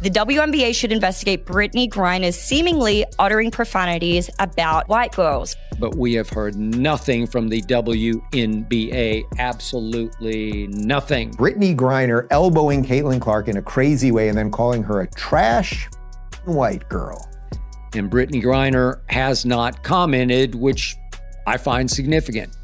The WNBA should investigate Brittney Griner seemingly uttering profanities about white girls. But we have heard nothing from the WNBA, absolutely nothing. Brittney Griner elbowing Caitlin Clark in a crazy way and then calling her a trash white girl. And Brittney Griner has not commented, which I find significant.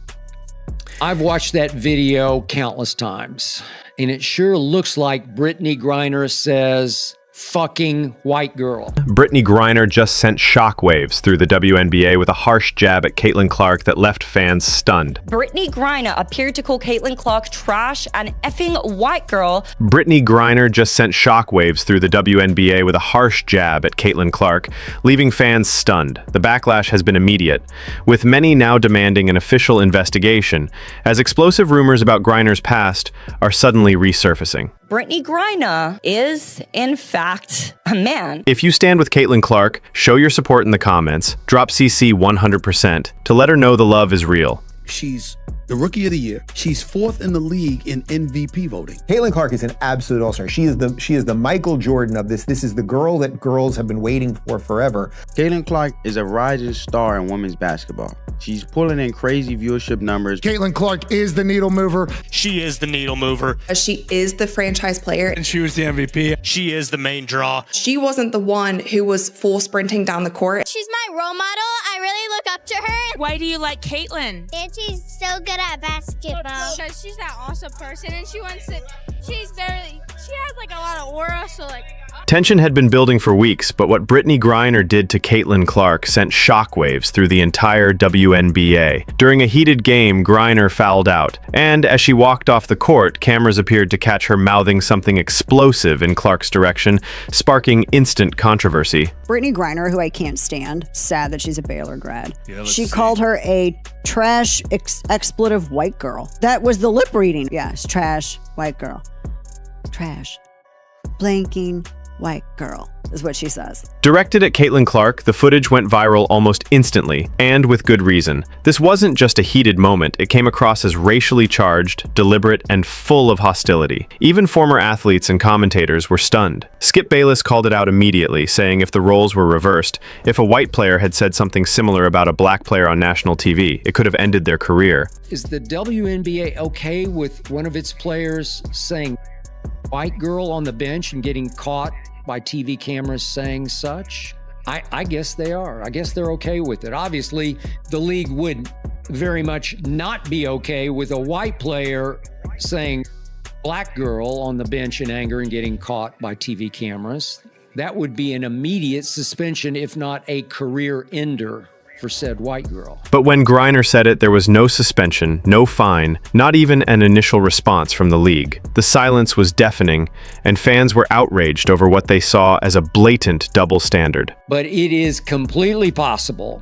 I've watched that video countless times, and it sure looks like Brittney Griner says, fucking white girl. Brittney Griner just sent shockwaves through the WNBA with a harsh jab at Caitlin Clark that left fans stunned. Brittney Griner appeared to call Caitlin Clark trash and effing white girl. Brittney Griner just sent shockwaves through the WNBA with a harsh jab at Caitlin Clark, leaving fans stunned. The backlash has been immediate, with many now demanding an official investigation, as explosive rumors about Griner's past are suddenly resurfacing. Brittney Griner is, in fact, a man. If you stand with Caitlin Clark, show your support in the comments. Drop CC 100% to let her know the love is real. She's the Rookie of the Year. She's 4th in the league in MVP voting. Caitlin Clark is an absolute all-star. She is the Michael Jordan of this. This is the girl that girls have been waiting for forever. Caitlin Clark is a rising star in women's basketball. She's pulling in crazy viewership numbers. Caitlin Clark is the needle mover. She is the needle mover. She is the franchise player. And she was the MVP. She is the main draw. She wasn't the one who was full sprinting down the court. She's my role model. I really look up to her. Why do you like Caitlin? And she's so good at basketball. Because she's that awesome person, and she has like a lot of aura, so like... Tension had been building for weeks, but what Brittney Griner did to Caitlin Clark sent shockwaves through the entire WNBA. During a heated game, Griner fouled out, and as she walked off the court, cameras appeared to catch her mouthing something explosive in Clark's direction, sparking instant controversy. Brittney Griner, who I can't stand, sad that she's a Baylor grad. She called her a trash, expletive white girl. That was the lip reading. Yes, trash, white girl. Trash. Blanking white girl is what she says. Directed at Caitlin Clark, the footage went viral almost instantly, and with good reason. This wasn't just a heated moment, it came across as racially charged, deliberate, and full of hostility. Even former athletes and commentators were stunned. Skip Bayless called it out immediately, saying if the roles were reversed, if a white player had said something similar about a black player on national TV, it could have ended their career. Is the WNBA okay with one of its players saying white girl on the bench and getting caught by TV cameras saying such? I guess they are. I guess they're okay with it. Obviously, the league would very much not be okay with a white player saying black girl on the bench in anger and getting caught by TV cameras. That would be an immediate suspension, if not a career ender for said white girl. But when Griner said it, there was no suspension, no fine, not even an initial response from the league. The silence was deafening, and fans were outraged over what they saw as a blatant double standard. But it is completely possible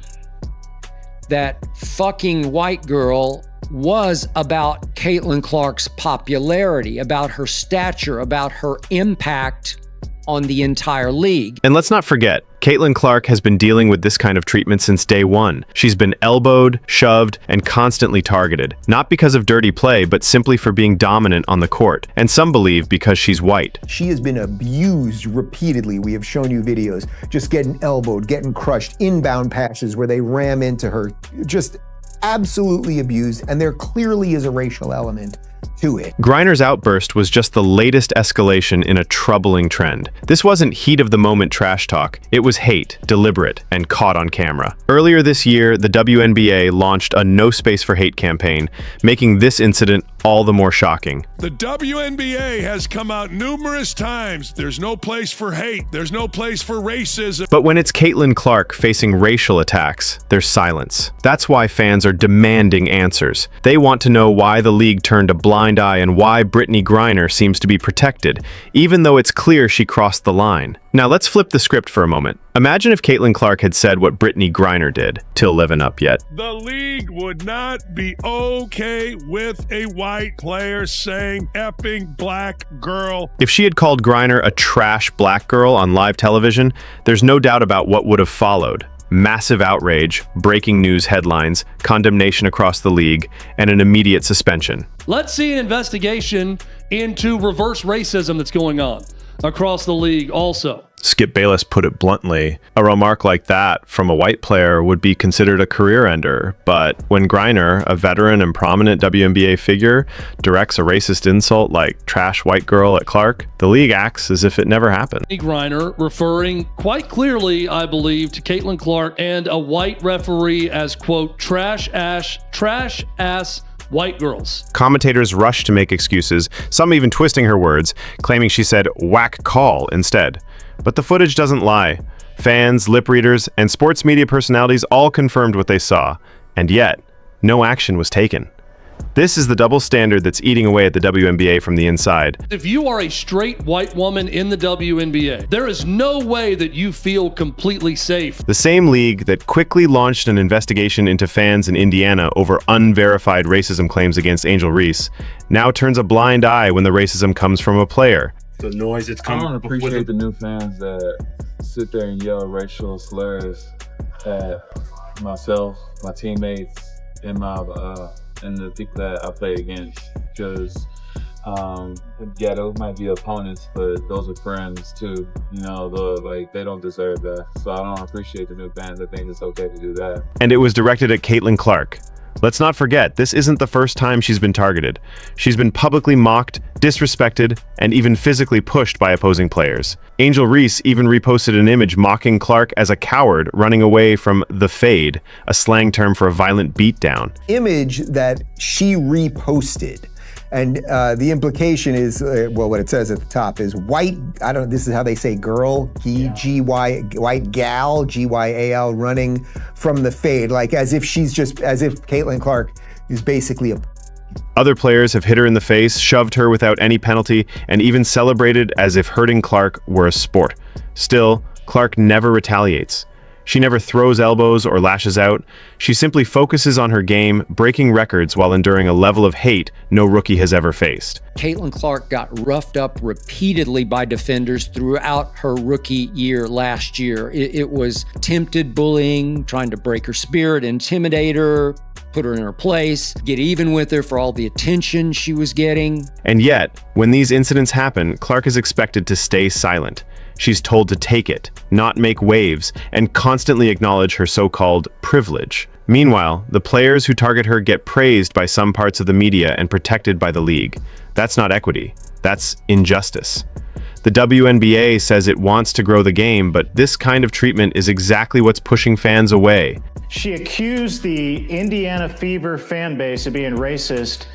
that fucking white girl was about Caitlin Clark's popularity, about her stature, about her impact on the entire league. And let's not forget, Caitlin Clark has been dealing with this kind of treatment since day one. She's been elbowed, shoved, and constantly targeted, not because of dirty play, but simply for being dominant on the court, and some believe because she's white. She has been abused repeatedly. We have shown you videos, just getting elbowed, getting crushed, inbound passes where they ram into her, just absolutely abused, and there clearly is a racial element to it. Griner's outburst was just the latest escalation in a troubling trend. This wasn't heat-of-the-moment trash talk. It was hate, deliberate, and caught on camera. Earlier this year, the WNBA launched a No Space for Hate campaign, making this incident all the more shocking. The WNBA has come out numerous times. There's no place for hate. There's no place for racism. But when it's Caitlin Clark facing racial attacks, there's silence. That's why fans are demanding answers. They want to know why the league turned a blind eye and why Brittney Griner seems to be protected, even though it's clear she crossed the line. Now let's flip the script for a moment. Imagine if Caitlin Clark had said what Brittney Griner did, till living up yet. The league would not be okay with a white player saying effing black girl. If she had called Griner a trash black girl on live television, there's no doubt about what would have followed. Massive outrage, breaking news headlines, condemnation across the league, and an immediate suspension. Let's see an investigation into reverse racism that's going on. across the league also. Skip Bayless put it bluntly. A remark like that from a white player would be considered a career ender, but when Griner, a veteran and prominent WNBA figure, directs a racist insult like trash white girl at Clark, the league acts as if it never happened. Griner referring quite clearly, I believe, to Caitlin Clark and a white referee as, quote, trash ass white girls. Commentators rushed to make excuses, some even twisting her words, claiming she said whack call instead. But the footage doesn't lie. Fans, lip readers, and sports media personalities all confirmed what they saw, and yet, no action was taken. This is the double standard that's eating away at the WNBA from the inside. If you are a straight white woman in the WNBA, there is no way that you feel completely safe. The same league that quickly launched an investigation into fans in Indiana over unverified racism claims against Angel Reese now turns a blind eye when the racism comes from a player. The noise that's coming. I don't appreciate the new fans that sit there and yell racial slurs at myself, my teammates, and and the people that I play against. Because yeah, those might be opponents, but those are friends too. You know, they don't deserve that. So I don't appreciate the new fans that think it's okay to do that. And it was directed at Caitlin Clark. Let's not forget, this isn't the first time she's been targeted. She's been publicly mocked, disrespected, and even physically pushed by opposing players. Angel Reese even reposted an image mocking Clark as a coward running away from the fade, a slang term for a violent beatdown. Image that she reposted. And the implication is, well, what it says at the top is white, this is how they say girl, G-Y, white gal, G-Y-A-L, running from the fade, like as if Caitlin Clark is basically a... Other players have hit her in the face, shoved her without any penalty, and even celebrated as if hurting Clark were a sport. Still, Clark never retaliates. She never throws elbows or lashes out. She simply focuses on her game, breaking records while enduring a level of hate no rookie has ever faced. Caitlin Clark got roughed up repeatedly by defenders throughout her rookie year last year. It was attempted bullying, trying to break her spirit, intimidate her, put her in her place, get even with her for all the attention she was getting. And yet, when these incidents happen, Clark is expected to stay silent. She's told to take it, not make waves, and constantly acknowledge her so-called privilege. Meanwhile, the players who target her get praised by some parts of the media and protected by the league. That's not equity. That's injustice. The WNBA says it wants to grow the game, but this kind of treatment is exactly what's pushing fans away. She accused the Indiana Fever fan base of being racist.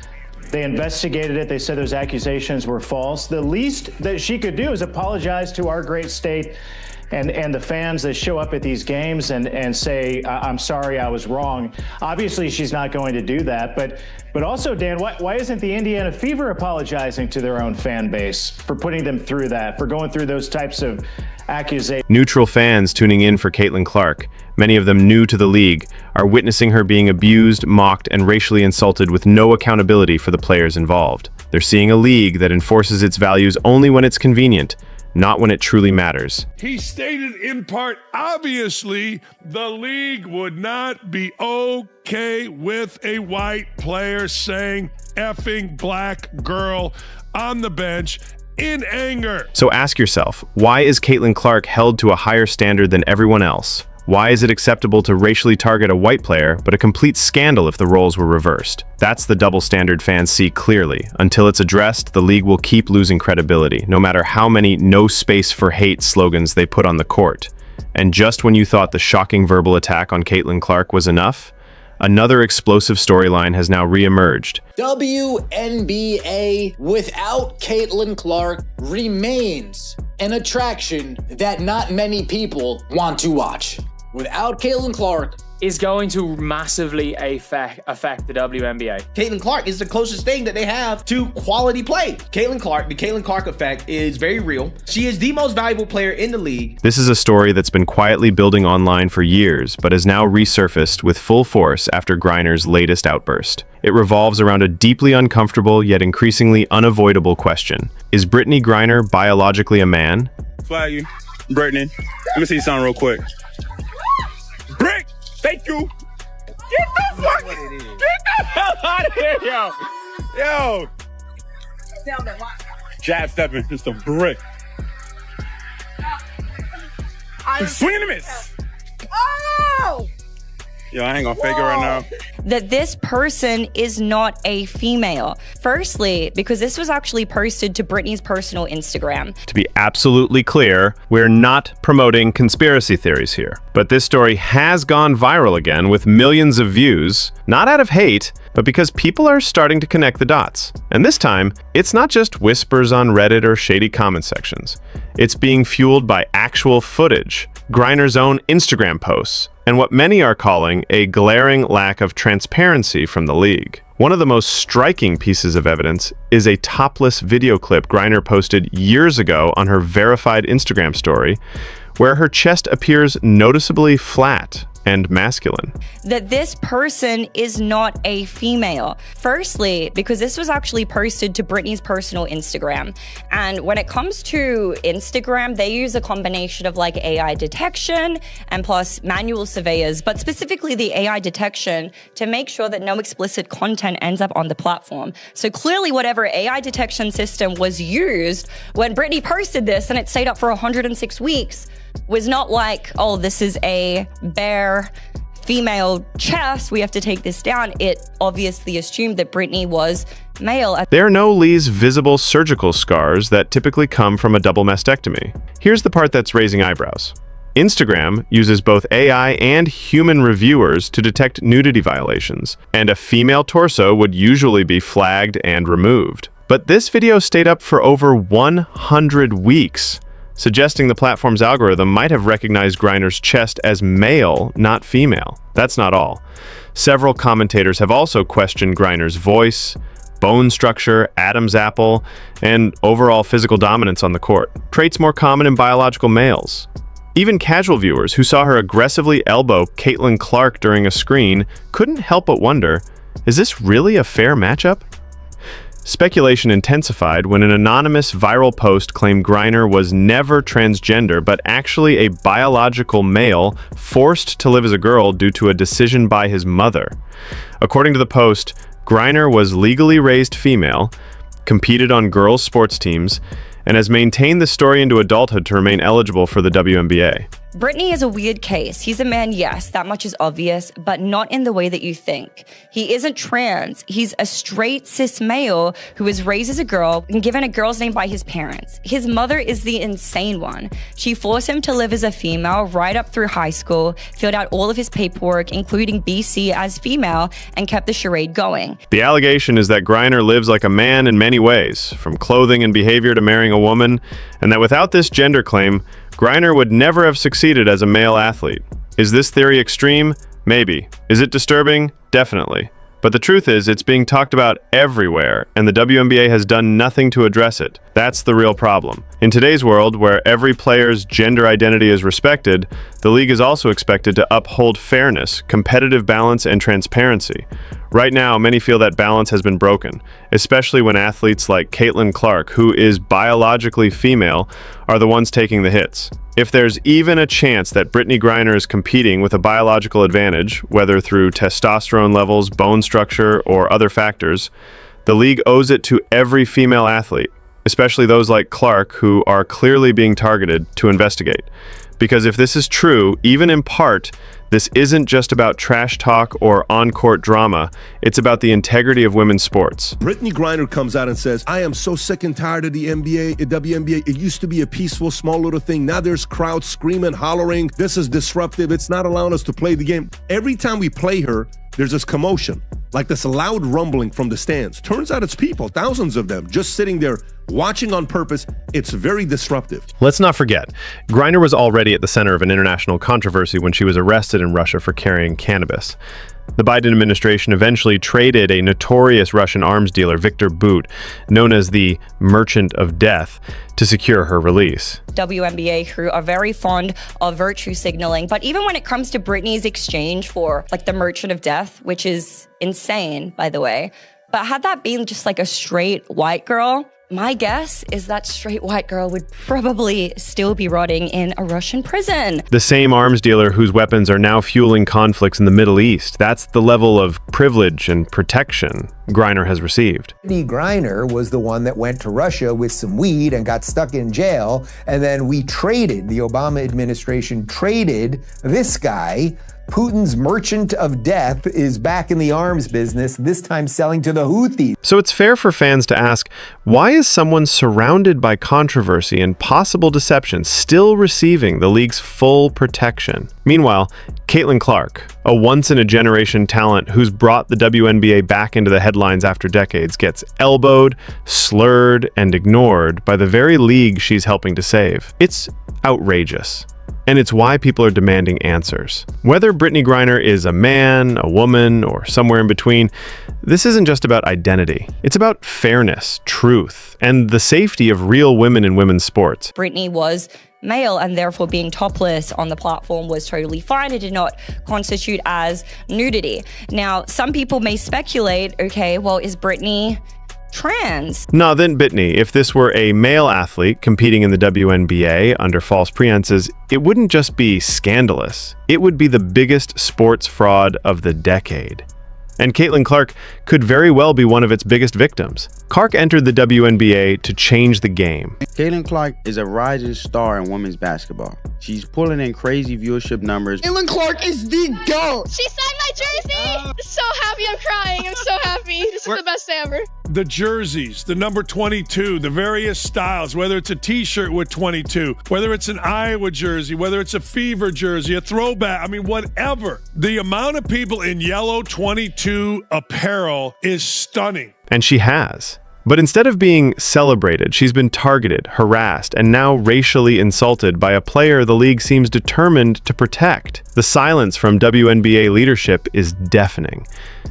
They investigated it. They said those accusations were false. The least that she could do is apologize to our great state and the fans that show up at these games and say, I'm sorry, I was wrong. Obviously, she's not going to do that. But also, Dan, why isn't the Indiana Fever apologizing to their own fan base for putting them through that, for going through those types of accusations? Neutral fans tuning in for Caitlin Clark, many of them new to the league, are witnessing her being abused, mocked, and racially insulted with no accountability for the players involved. They're seeing a league that enforces its values only when it's convenient, not when it truly matters. He stated in part, obviously, the league would not be okay with a white player saying effing black girl on the bench in anger. So ask yourself, why is Caitlin Clark held to a higher standard than everyone else? Why is it acceptable to racially target a white player, but a complete scandal if the roles were reversed? That's the double standard fans see clearly. Until it's addressed, the league will keep losing credibility, no matter how many "no space for hate" slogans they put on the court. And just when you thought the shocking verbal attack on Caitlin Clark was enough, another explosive storyline has now re-emerged. WNBA without Caitlin Clark remains an attraction that not many people want to watch. Without Caitlin Clark, is going to massively affect the WNBA. Caitlin Clark is the closest thing that they have to quality play. Caitlin Clark, the Caitlin Clark effect is very real. She is the most valuable player in the league. This is a story that's been quietly building online for years, but has now resurfaced with full force after Griner's latest outburst. It revolves around a deeply uncomfortable yet increasingly unavoidable question. Is Brittney Griner biologically a man? Flag you. Brittney, let me see something real quick. Brick! Thank you. Get the hell out of here, yo. Jab stepping, just a brick. Swing and a miss. Oh! Yo, I ain't gonna fake it right now. That this person is not a female. Firstly, because this was actually posted to Brittney's personal Instagram. To be absolutely clear, we're not promoting conspiracy theories here. But this story has gone viral again with millions of views, not out of hate, but because people are starting to connect the dots. And this time, it's not just whispers on Reddit or shady comment sections. It's being fueled by actual footage, Griner's own Instagram posts, and what many are calling a glaring lack of transparency from the league. One of the most striking pieces of evidence is a topless video clip Griner posted years ago on her verified Instagram story, where her chest appears noticeably flat and masculine. That this person is not a female. Firstly, because this was actually posted to Brittney's personal Instagram. And when it comes to Instagram, they use a combination of like AI detection and plus manual surveyors, but specifically the AI detection to make sure that no explicit content ends up on the platform. So clearly whatever AI detection system was used when Brittney posted this and it stayed up for 106 weeks was not like, oh, this is a bare female chest, we have to take this down. It obviously assumed that Brittney was male. There are no Lee's visible surgical scars that typically come from a double mastectomy. Here's the part that's raising eyebrows. Instagram uses both AI and human reviewers to detect nudity violations, and a female torso would usually be flagged and removed. But this video stayed up for over 100 weeks, suggesting the platform's algorithm might have recognized Griner's chest as male, not female. That's not all. Several commentators have also questioned Griner's voice, bone structure, Adam's apple, and overall physical dominance on the court, traits more common in biological males. Even casual viewers who saw her aggressively elbow Caitlin Clark during a screen couldn't help but wonder, is this really a fair matchup? Speculation intensified when an anonymous viral post claimed Griner was never transgender, but actually a biological male forced to live as a girl due to a decision by his mother. According to the post, Griner was legally raised female, competed on girls' sports teams, and has maintained the story into adulthood to remain eligible for the WNBA. Brittney is a weird case. He's a man, yes, that much is obvious, but not in the way that you think. He isn't trans. He's a straight cis male who was raised as a girl and given a girl's name by his parents. His mother is the insane one. She forced him to live as a female right up through high school, filled out all of his paperwork, including BC as female, and kept the charade going. The allegation is that Griner lives like a man in many ways, from clothing and behavior to marrying a woman, and that without this gender claim, Griner would never have succeeded as a male athlete. Is this theory extreme? Maybe. Is it disturbing? Definitely. But the truth is, it's being talked about everywhere, and the WNBA has done nothing to address it. That's the real problem. In today's world, where every player's gender identity is respected, the league is also expected to uphold fairness, competitive balance, and transparency. Right now, many feel that balance has been broken, especially when athletes like Caitlin Clark, who is biologically female, are the ones taking the hits. If there's even a chance that Brittney Griner is competing with a biological advantage, whether through testosterone levels, bone structure, or other factors, the league owes it to every female athlete, especially those like Clark, who are clearly being targeted, to investigate. Because if this is true, even in part, this isn't just about trash talk or on-court drama. It's about the integrity of women's sports. Brittney Griner comes out and says, I am so sick and tired of the WNBA. It used to be a peaceful, small little thing. Now there's crowds screaming, hollering. This is disruptive. It's not allowing us to play the game. Every time we play her, there's this commotion, like this loud rumbling from the stands. Turns out it's people, thousands of them, just sitting there watching on purpose. It's very disruptive. Let's not forget, Griner was already at the center of an international controversy when she was arrested in Russia for carrying cannabis. The Biden administration eventually traded a notorious Russian arms dealer, Viktor Bout, known as the Merchant of Death, to secure her release. WNBA crew are very fond of virtue signaling, but even when it comes to Brittney's exchange for like the Merchant of Death, which is insane, by the way, but had that been just like a straight white girl, My guess is that straight white girl would probably still be rotting in a Russian prison. The same arms dealer whose weapons are now fueling conflicts in the Middle East. That's the level of privilege and protection Griner has received. Brittney Griner was the one that went to Russia with some weed and got stuck in jail. And then the Obama administration traded this guy. Putin's merchant of death is back in the arms business, this time selling to the Houthis. So it's fair for fans to ask, why is someone surrounded by controversy and possible deception still receiving the league's full protection? Meanwhile, Caitlin Clark, a once-in-a-generation talent who's brought the WNBA back into the headlines after decades, gets elbowed, slurred, and ignored by the very league she's helping to save. It's outrageous. And it's why people are demanding answers. Whether Brittney Griner is a man, a woman, or somewhere in between, this isn't just about identity. It's about fairness, truth, and the safety of real women in women's sports. Brittney was male, and therefore being topless on the platform was totally fine. It did not constitute as nudity. Now, some people may speculate, okay, well, is Brittney trans? No, then Brittney, if this were a male athlete competing in the WNBA under false pretenses, it wouldn't just be scandalous. It would be the biggest sports fraud of the decade. And Caitlin Clark could very well be one of its biggest victims. Clark entered the WNBA to change the game. Caitlin Clark is a rising star in women's basketball. She's pulling in crazy viewership numbers. Caitlin Clark is the GOAT. She signed my jersey. So happy, I'm crying. I'm so happy. This is the best day ever. The jerseys, the number 22, the various styles, whether it's a t-shirt with 22, whether it's an Iowa jersey, whether it's a Fever jersey, a throwback, I mean, whatever. The amount of people in yellow 22 apparel is stunning. And she has. But instead of being celebrated, she's been targeted, harassed, and now racially insulted by a player the league seems determined to protect. The silence from WNBA leadership is deafening,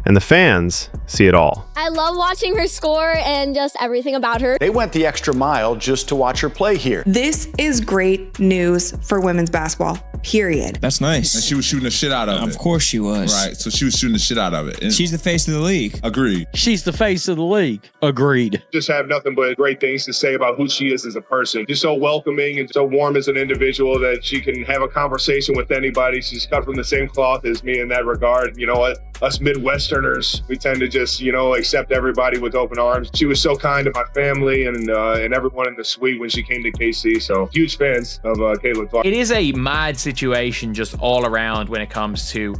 and the fans see it all. I love watching her score and just everything about her. They went the extra mile just to watch her play here. This is great news for women's basketball, period. That's nice. And she was shooting the shit out of it. Of course she was. Right, so she was shooting the shit out of it. And she's the face of the league. Agreed. She's the face of the league. Agreed. Just have nothing but great things to say about who she is as a person. She's so welcoming and so warm as an individual that she can have a conversation with anybody. She's cut from the same cloth as me in that regard. You know what? Us Midwesterners, we tend to just, accept everybody with open arms. She was so kind to my family and everyone in the suite when she came to KC. So huge fans of Caitlin Clark. It is a mad situation just all around when it comes to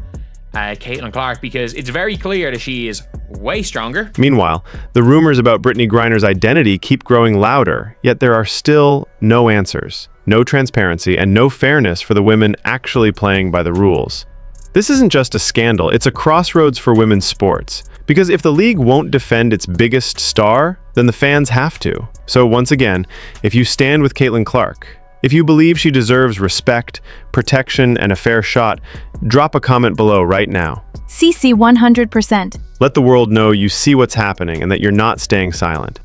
Caitlin Clark, because it's very clear that she is way stronger. Meanwhile, the rumors about Brittney Griner's identity keep growing louder, yet there are still no answers, no transparency, and no fairness for the women actually playing by the rules. This isn't just a scandal, it's a crossroads for women's sports. Because if the league won't defend its biggest star, then the fans have to. So once again, if you stand with Caitlin Clark, if you believe she deserves respect, protection, and a fair shot, drop a comment below right now. CC 100%. Let the world know you see what's happening and that you're not staying silent.